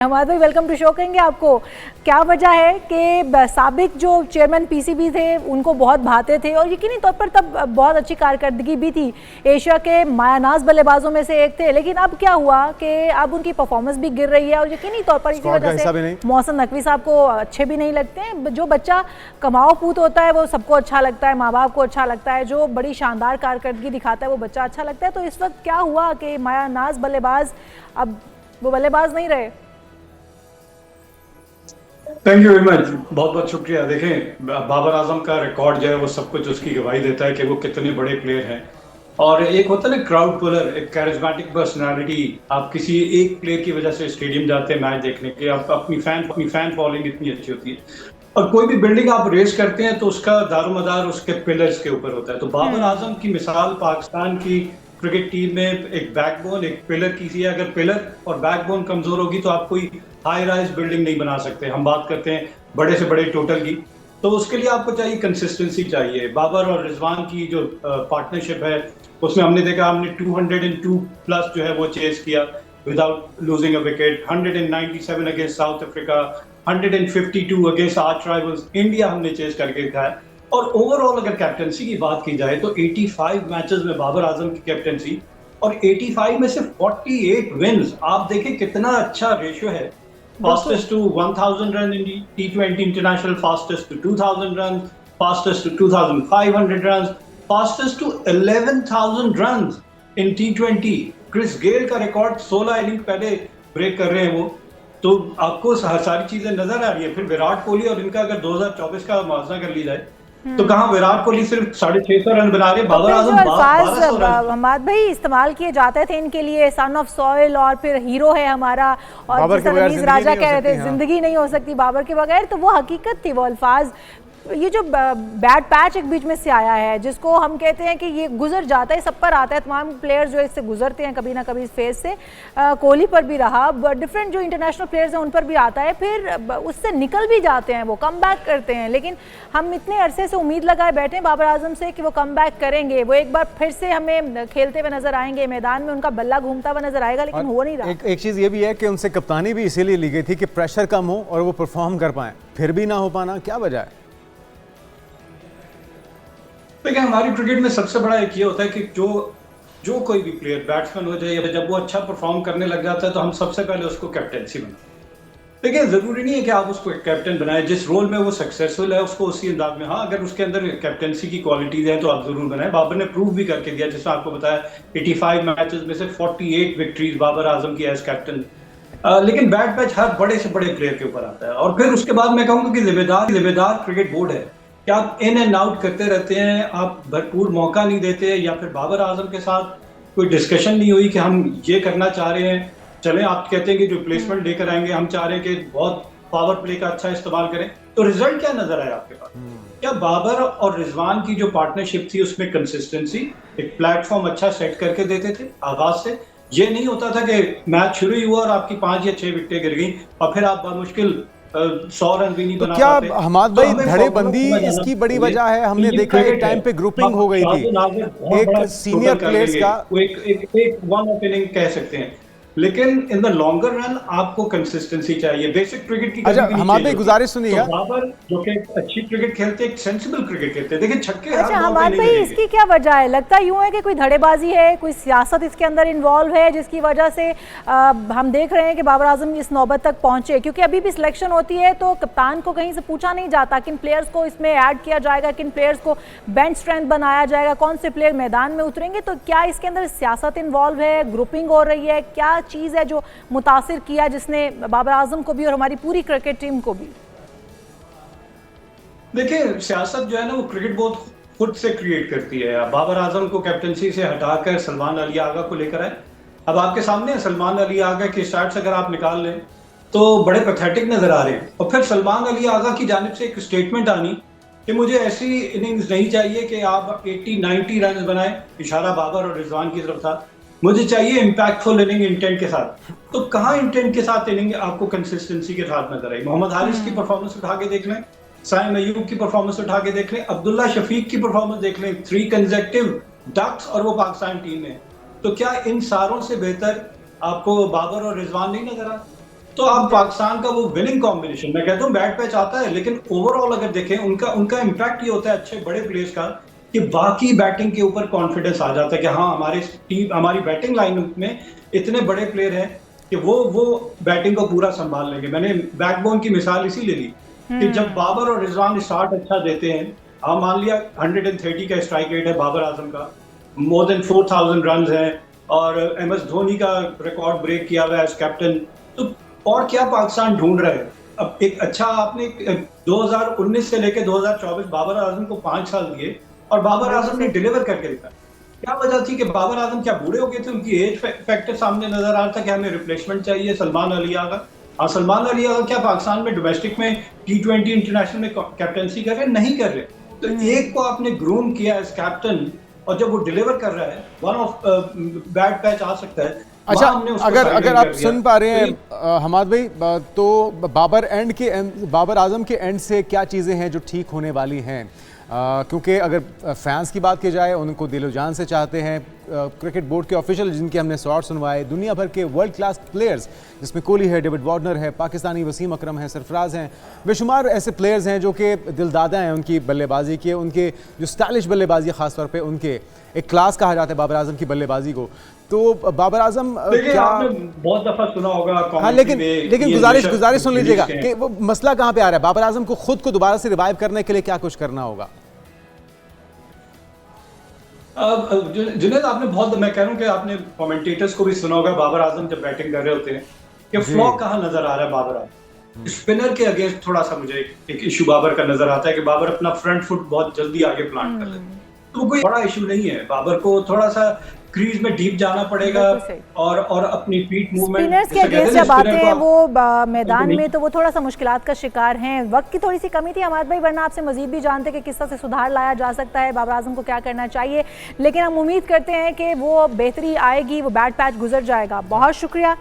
हमाद भाई welcome to show. कहेंगे आपको क्या वजह है कि साबिक जो चेयरमैन पीसीबी थे उनको बहुत भाते थे और यकीनी तौर पर तब बहुत अच्छी कारकर्दगी भी थी, एशिया के मायानाज बल्लेबाजों में से एक थे, लेकिन अब क्या हुआ कि अब उनकी परफॉर्मेंस भी गिर रही है और यकीनी तौर पर इसी वजह से मोहसिन नकवी साहब को अच्छे भी नहीं लगते हैं। जो बच्चा कमाओ पूत होता है वो सबको अच्छा लगता है, माँ बाप को अच्छा लगता है, जो बड़ी शानदार कारकर्दगी दिखाता है वो बच्चा अच्छा लगता है। तो इस वक्त क्या हुआ कि मायानाज बल्लेबाज अब वो बल्लेबाज नहीं रहे। थैंक यू वेरी मच, बहुत बहुत शुक्रिया। देखें, बाबर आजम का रिकॉर्ड जो है वो सब कुछ उसकी गवाही देता है कि वो कितने बड़े प्लेयर हैं। और एक होता है ना क्राउड पुलर, एक कैरिज्मेटिक पर्सनालिटी। आप किसी एक प्लेयर की वजह से स्टेडियम जाते हैं मैच देखने के, आप अपनी फैन फॉलोइंग इतनी अच्छी होती है और कोई भी बिल्डिंग आप रेस करते हैं तो उसका दारोमदार उसके पिलर्स के ऊपर होता है। तो बाबर आजम की मिसाल पाकिस्तान की क्रिकेट टीम में एक बैकबोन, एक पिलर की थी। अगर पिलर और बैकबोन कमजोर होगी तो आप कोई हाई राइज बिल्डिंग नहीं बना सकते। हम बात करते हैं बड़े से बड़े टोटल की, तो उसके लिए आपको चाहिए कंसिस्टेंसी चाहिए। बाबर और रिजवान की जो पार्टनरशिप है उसमें हमने देखा, हमने 202 प्लस जो है वो चेस किया without losing a wicket. 197 against south Africa, 152 against arch rivals India हमने चेस करके दिखाया। और ओवरऑल अगर कैप्टनसी की बात की जाए तो 85 मैचेस में बाबर आजम की कैप्टनसी और 85 में से 48 विन्स। आप देखें कितना अच्छा रेशियो है। Fastest to 1000 run in T20 international, fastest to 2000 runs, fastest to 2500 runs, fastest to 11,000 runs in T20। Chris Gayle का रिकॉर्ड 16 इनिंग पहले ब्रेक कर रहे हैं वो। तो आपको सारी चीजें नजर आ रही है। फिर विराट कोहली और इनका अगर 2024 का मुआवजा कर ली जाए तो कहाँ विराट कोहली सिर्फ 650 रन बना रहे, बाबर आजम 1200 रन। हमाद भाई इस्तेमाल किए जाते थे इनके लिए, सन ऑफ सॉइल और फिर हीरो है हमारा, और जिस राजा कह रहे थे जिंदगी नहीं हो सकती बाबर के बगैर, तो वो हकीकत थी वो अल्फाज। ये जो बैड पैच एक बीच में से आया है जिसको हम कहते हैं कि ये गुजर जाता है, सब पर आता है, तमाम प्लेयर्स जो इससे गुजरते हैं कभी ना कभी इस फेज से। कोहली पर भी रहा, डिफरेंट जो इंटरनेशनल प्लेयर्स हैं उन पर भी आता है, फिर उससे निकल भी जाते हैं, वो कम बैक करते हैं। लेकिन हम इतने अरसे से उम्मीद लगाए बैठे हैं बाबर आजम से कि वो कम बैक करेंगे, वो एक बार फिर से हमें खेलते हुए नजर आएंगे, मैदान में उनका बल्ला घूमता हुआ नजर आएगा, लेकिन हो नहीं रहा। एक चीज़ ये भी है कि उनसे कप्तानी भी इसीलिए ली गई थी कि प्रेशर कम हो और वो परफॉर्म कर पाएं, फिर भी ना हो पाना, क्या वजह है? देखिए, हमारी क्रिकेट में सबसे बड़ा एक ये होता है कि जो कोई भी प्लेयर बैट्समैन हो जाए, जब वो अच्छा परफॉर्म करने लग जाता है तो हम सबसे पहले उसको कैप्टेंसी बनाते हैं। देखिए, जरूरी नहीं है कि आप उसको कैप्टन बनाएं, जिस रोल में वो सक्सेसफुल है उसको उसी अंदाज में। हाँ, अगर उसके अंदर कैप्टेंसी की क्वालिटीज हैं तो आप जरूर बनाएं। बाबर ने प्रूव भी करके दिया, जिसमें आपको बताया 85 मैचेस में से 48 विक्ट्रीज बाबर आजम की एज कैप्टन। लेकिन बैट पैच हर बड़े से बड़े प्लेयर के ऊपर आता है। और फिर उसके बाद मैं कहूँगा कि जिम्मेदार क्रिकेट बोर्ड है कि आप इन एंड आउट करते रहते हैं, आप भरपूर मौका नहीं देते, या फिर बाबर आजम के साथ कोई डिस्कशन नहीं हुई कि हम ये करना चाह रहे हैं, चलें आप कहते हैं कि रिप्लेसमेंट लेकर आएंगे, हम चाह रहे हैं कि बहुत पावर प्ले का अच्छा इस्तेमाल करें। तो रिजल्ट क्या नजर आया आपके पास? क्या बाबर और रिजवान की जो पार्टनरशिप थी उसमें कंसिस्टेंसी, एक प्लेटफॉर्म अच्छा सेट करके देते थे आगाज से। ये नहीं होता था कि मैच शुरू ही हुआ और आपकी 5 या 6 विकेटें गिर गई और फिर आप मुश्किल 100 रन भी नहीं बना पाते। क्या हमाद भाई धड़ेबंदी इसकी बड़ी वजह है? हमने देखा एक टाइम पे ग्रुपिंग हो गई थी एक सीनियर प्लेयर्स का, एक वन ऑफ इनिंग कह सकते हैं, लेकिन इन द लॉन्गर रन आपको कंसिस्टेंसी चाहिए। बेसिक क्रिकेट की अच्छा हमाद भाई गुजारिश सुनिएगा, तो बाबर जो कि अच्छी क्रिकेट खेलते हैं, एक सेंसिबल क्रिकेट खेलते हैं। देखिए छक्के। अच्छा हमाद भाई इसकी क्या वजह है? लगता यूं है कि कोई धड़ेबाजी है, कोई सियासत इसके अंदर इन्वॉल्व है जिसकी वजह से हम देख रहे हैं कि बाबर आजम इस नौबत तक पहुंचे। क्योंकि अभी भी सिलेक्शन होती है तो कप्तान को कहीं से पूछा नहीं जाता किन प्लेयर्स को इसमें ऐड किया जाएगा, किन प्लेयर्स को बेंच स्ट्रेंथ बनाया जाएगा, कौन से प्लेयर मैदान में उतरेंगे। तो क्या इसके अंदर सियासत इन्वॉल्व है, ग्रुपिंग हो रही है, क्या चीज़ है जो मुतासिर किया जिसने बाबर आजम को भी और हमारी पूरी क्रिकेट टीम को भी? देखिए, सियासत जो है ना वो क्रिकेट बोर्ड खुद से क्रिएट करती है। बाबर आजम को कैप्टनसी से हटाकर सलमान अली आगा को लेकर आए। अब आपके सामने सलमान अली आगा के स्टार्ट्स अगर आप निकाल लें तो बड़े पैथेटिक नजर आ रहे हैं। और फिर सलमान अली आगा की जानिब से एक स्टेटमेंट आनी कि मुझे ऐसी इनिंग्स नहीं चाहिए कि आप 80-90 रन बनाए, इशारा बाबर और रिजवान की तरफ था। मुझे चाहिए इंपैक्टफुल इनिंग इंटेंट के साथ। तो कहाँ इंटेंट के साथ इनिंग आपको कंसिस्टेंसी के साथ नजर आई? मोहम्मद हारिस की परफॉर्मेंस उठा के देख लें, साइम अयूब की परफॉर्मेंस उठा के देख लें, अब्दुल्ला शफीक की परफॉर्मेंस देख लें, 3 कंसेक्टिव डक्स और वो पाकिस्तान टीम में। तो क्या इन सारों से बेहतर आपको बाबर और रिजवान नहीं नजर आ? तो अब पाकिस्तान का वो विनिंग कॉम्बिनेशन, मैं कहता हूँ बैट पैच आता है, लेकिन ओवरऑल अगर देखें उनका इम्पैक्ट ये होता है अच्छे बड़े प्लेयर्स का कि बाकी बैटिंग के ऊपर कॉन्फिडेंस आ जाता है कि हाँ हमारी बैटिंग लाइनअप में इतने बड़े प्लेयर हैं कि वो बैटिंग को पूरा संभाल लेंगे। मैंने बैकबोन की मिसाल इसीलिए ली कि जब बाबर और रिजवान स्टार्ट अच्छा देते हैं, आप मान लिया 130 का स्ट्राइक रेट है बाबर आजम का, मोर देन 4000 रन हैं और MS धोनी का रिकॉर्ड ब्रेक किया हुआ है एज कैप्टन, तो और क्या पाकिस्तान ढूंढ रहा है। अब एक अच्छा आपने 2019 से लेकर 2024 बाबर आजम को 5 साल दिए और बाबर आजम ने डिलीवर करके दिखा। क्या वजह थी कि बाबर आजम क्या बूढ़े हो गए थे, उनकी एज फैक्टर सामने नजर आ रहा था कि हमें रिप्लेसमेंट चाहिए सलमान अली आगा। हाँ, सलमान अली आगा क्या पाकिस्तान में डोमेस्टिक में T20 इंटरनेशनल में कैप्टनसी कर रहे, नहीं कर रहे, तो एक को आपने ग्रूम किया एज कैप्टन और जब वो डिलीवर कर रहा है वन ऑफ बैड पैच आ सकता है। अच्छा, अगर आप सुन पा रहे हैं हमाद भाई, तो बाबर आजम के एंड से क्या चीज़ें हैं जो ठीक होने वाली हैं? क्योंकि अगर फैंस की बात की जाए, उनको दिलो जान से चाहते हैं। क्रिकेट बोर्ड के ऑफिशियल जिनके हमने शॉट सुनवाए, दुनिया भर के वर्ल्ड क्लास प्लेयर्स जिसमें कोहली है, डेविड वार्नर है, पाकिस्तानी वसीम अकरम है, सरफराज हैं, बेशुमार ऐसे प्लेयर्स हैं जो कि दिलदादा हैं उनकी बल्लेबाजी के, उनके जो स्टाइलिश बल्लेबाजी खासतौर पे उनके एक क्लास कहा जाता है बाबर आजम की बल्लेबाजी को। तो बाबर आजम क्या आपने बहुत दफा सुना होगा, हाँ, लेकिन गुजारिश सुन लीजिएगा कि वो मसला कहाँ पे आ रहा है। बाबर आजम को खुद को दोबारा से रिवाइव करने के लिए क्या कुछ करना होगा? जुनेद, आपने बहुत, मैं कह रहा हूँ कि आपने कमेंटेटर्स को भी सुना होगा बाबर आजम जब बैटिंग कर रहे होते हैं कि फ्लॉ कहाँ नजर आ रहा है बाबर आजम। स्पिनर के अगेंस्ट थोड़ा सा मुझे एक इशू बाबर का नजर आता है कि बाबर अपना फ्रंट फुट बहुत जल्दी आगे प्लांट कर लेते हैं, तो कोई बड़ा इशू नहीं है। बाबर को थोड़ा सा क्रीज में डीप जाना पड़ेगा और अपनी फीट मूवमेंट। स्पिनर्स के अगेंस्ट जब आते हैं वो मैदान में तो वो थोड़ा सा मुश्किलात का शिकार हैं। वक्त की थोड़ी सी कमी थी हमाद भाई, वरना आपसे मजीद भी जानते कि किस तरह से सुधार लाया जा सकता है, बाबर आजम को क्या करना चाहिए। लेकिन हम उम्मीद करते हैं कि वो बेहतरी आएगी, वो बैड पैच गुजर जाएगा। बहुत शुक्रिया।